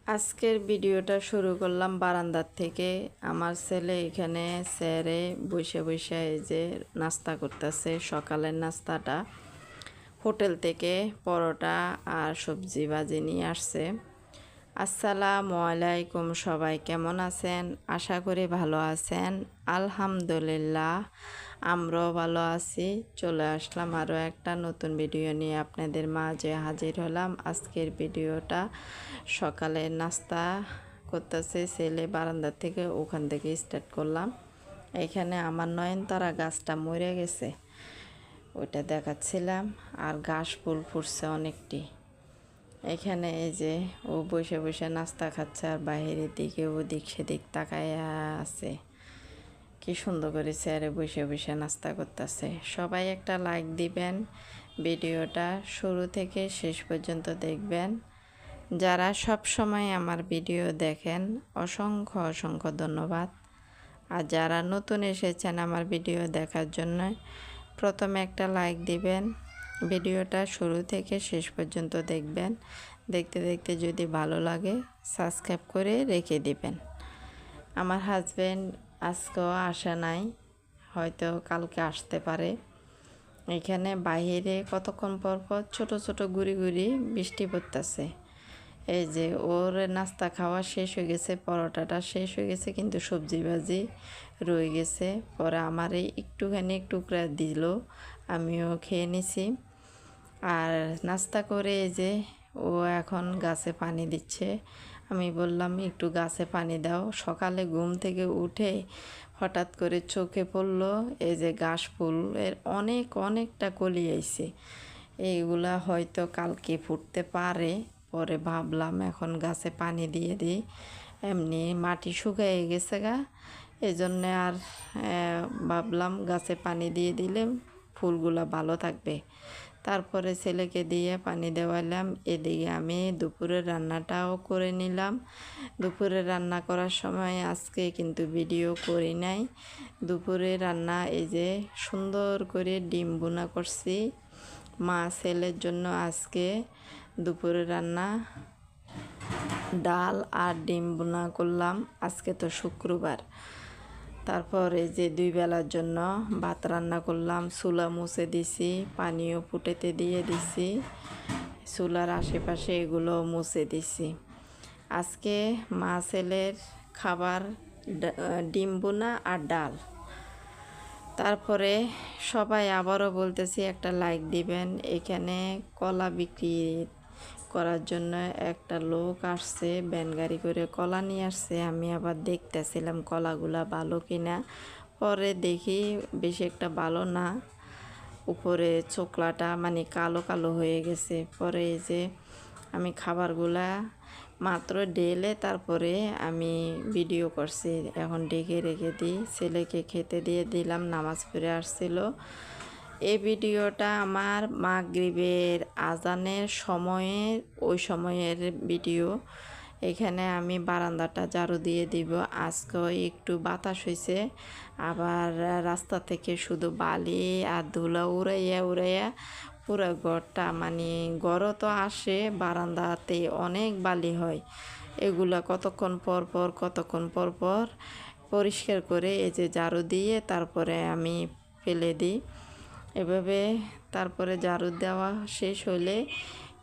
আজকের ভিডিওটা শুরু করলাম বারান্দার থেকে। আমার ছেলে এখানে স্যারে বসে বসে এই যে নাস্তা করতেছে। সকালের নাস্তাটা হোটেল থেকে পরোটা আর সবজি ভাজি নিয়ে আসছে। আসসালামু আলাইকুম, সবাই কেমন আছেন? আশা করি ভালো আছেন। আলহামদুলিল্লাহ আমরাও ভালো আছি। চলে আসলাম আরও একটা নতুন ভিডিও নিয়ে আপনাদের মাঝে হাজির হলাম। আজকের ভিডিওটা সকালে নাস্তা করতেছে ছেলে বারান্দা থেকে, ওখান থেকে স্টার্ট করলাম। এখানে আমার নয়নতারা গাছটা মরে গেছে, ওইটা দেখাচ্ছিলাম। আর ঘাস ফুল ফুটছে অনেকটি। এখানে এই যে ও বসে বসে নাস্তা খাচ্ছে আর বাইরের দিকে ওদিক সেদিক তাকায় আছে। কি সুন্দর করে চেয়ারে বসে বসে নাস্তা করতেছে। সবাই একটা লাইক দিবেন, ভিডিওটা শুরু থেকে শেষ পর্যন্ত দেখবেন। যারা সব সময় আমার ভিডিও দেখেন অসংখ্য অসংখ্য ধন্যবাদ। আর যারা নতুন এসেছেন আমার ভিডিও দেখার জন্য, প্রথমে একটা লাইক দিবেন, ভিডিওটা শুরু থেকে শেষ পর্যন্ত দেখবেন। দেখতে দেখতে যদি ভালো লাগে সাবস্ক্রাইব করে রেখে দিবেন। আমার হাজব্যান্ড আজকেও আসে নাই, হয়তো কালকে আসতে পারে। এখানে বাইরে কতক্ষণ পর পর ছোটো ছোটো গুড়ি গুড়ি বৃষ্টি পড়তেছে। এই যে ওর নাস্তা খাওয়া শেষ হয়ে গেছে, পরোটাটা শেষ হয়ে গেছে, কিন্তু সবজি ভাজি রয়ে গেছে। পরে আমার এই একটুখানি টুকরা দিল, আমিও খেয়ে নিছি। আর নাস্তা করে এই যে ও এখন গাছে পানি দিচ্ছে। আমি বললাম একটু গাছে পানি দাও। সকালে ঘুম থেকে উঠে হঠাৎ করে চোখে পড়লো এই যে ঘাস ফুলের অনেকটা কলি আইছে। এইগুলা হয়তো কালকে ফুটতে পারে। পরে ভাবলাম এখন গাছে পানি দিয়ে দিই, এমনি মাটি শুকিয়ে গেছে গা, এই জন্যে আর ভাবলাম গাছে পানি দিয়ে দিলে ফুলগুলা ভালো থাকবে। তারপরে ছেলেকে দিয়ে পানি দেওয়ালাম। এদিকে আমি দুপুরের রান্নাটাও করে নিলাম। দুপুরে রান্না করার সময় আজকে কিন্তু ভিডিও করি নাই। দুপুরে রান্না এই যে সুন্দর করে ডিম ভুনা করছি মা ছেলের জন্য। আজকে দুপুরে রান্না ডাল আর ডিম ভুনা করলাম। আজকে তো শুক্রবার। তারপরে যে দুই বেলার জন্য ভাত রান্না করলাম। চুলা মুছে দিছি, পানিও ফুটেতে দিয়ে দিছি, চুলার আশেপাশে এগুলো মুছে দিছি। আজকে মা ছেলের খাবার ডিম ভুনা আর ডাল। তারপরে সবাই আবারও বলতেছি একটা লাইক দিবেন। এখানে কলা বিক্রি করার জন্য একটা লোক আসছে, ভ্যান গাড়ি করে কলা নিয়ে আসছে। আমি আবার দেখতেছিলাম কলাগুলা ভালো কিনা। পরে দেখি বেশি একটা ভালো না, উপরে চোকলাটা মানে কালো কালো হয়ে গেছে। পরে এই যে আমি খাবারগুলা মাত্র ঢেলে তারপরে আমি ভিডিও করছি। এখন ঢেকে রেখে দিই, ছেলেকে খেতে দিয়ে দিলাম, নামাজ পড়ে আসছিল। এই ভিডিওটা আমার মাগরিবের আজানের সময়ের ওই সময়ের ভিডিও। এখানে আমি বারান্দাটা ঝাড়ু দিয়ে দিব। আজকেও একটু বাতাস হয়েছে, আবার রাস্তা থেকে শুধু বালি আর ধুলা উড়াইয়া পুরো ঘরটা, মানে ঘরও তো আসে, বারান্দাতে অনেক বালি হয়। এগুলা কতক্ষণ পর পর পরিষ্কার করে এই যে ঝাড়ু দিয়ে তারপরে আমি ফেলে দিই এভাবে। তারপরে ঝাড়ু দেওয়া শেষ হলে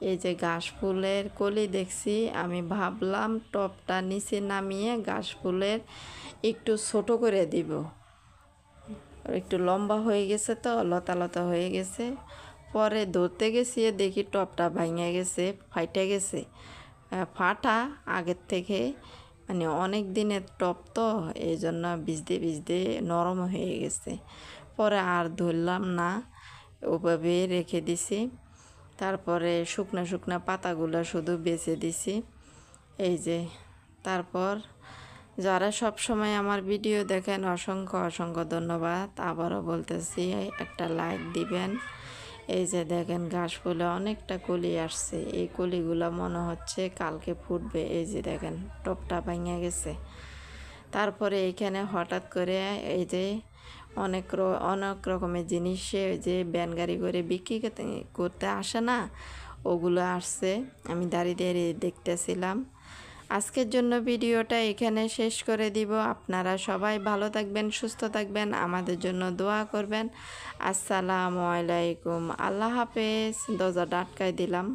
এই যে ঘাস ফুলের কলি দেখছি, আমি ভাবলাম টপটা নিচে নামিয়ে ঘাস ফুলের একটু ছোট করে দিব। একটু লম্বা হয়ে গেছে তো, লতা লতা হয়ে গেছে। পরে ধরতে গেছি, দেখি টপটা ভেঙে গেছে, ফাইটে গেছে। ফাটা আগের থেকে, মানে অনেক দিনের টপ তো, এই জন্য ভিজতে নরম হয়ে গেছে। পরে আর ধরলাম না, ওভাবে রেখে দিছি। তারপরে শুকনা পাতাগুলো শুধু বেছে দিছি এই যে। তারপর যারা সব সময় আমার ভিডিও দেখেন অসংখ্য ধন্যবাদ। আবারও বলতেছি একটা লাইক দিবেন। এই যে দেখেন ঘাস ফুলে অনেকটা কলি আসছে, এই কলিগুলো মনে হচ্ছে কালকে ফুটবে। এই যে দেখেন টপটা ভেঙে গেছে। তারপরে এইখানে হঠাৎ করে এই যে অনেক রকমের জিনিস যে ভ্যান গাড়ি করে বিক্রি করতে আসে না, ওগুলো আসছে। আমি দাঁড়িয়ে দেখতেছিলাম। আজকের জন্য ভিডিওটা এখানে শেষ করে দিব। আপনারা সবাই ভালো থাকবেন, সুস্থ থাকবেন, আমাদের জন্য দোয়া করবেন। আসসালামু আলাইকুম, আল্লাহ হাফেজ। দরজাটা আটকাই দিলাম।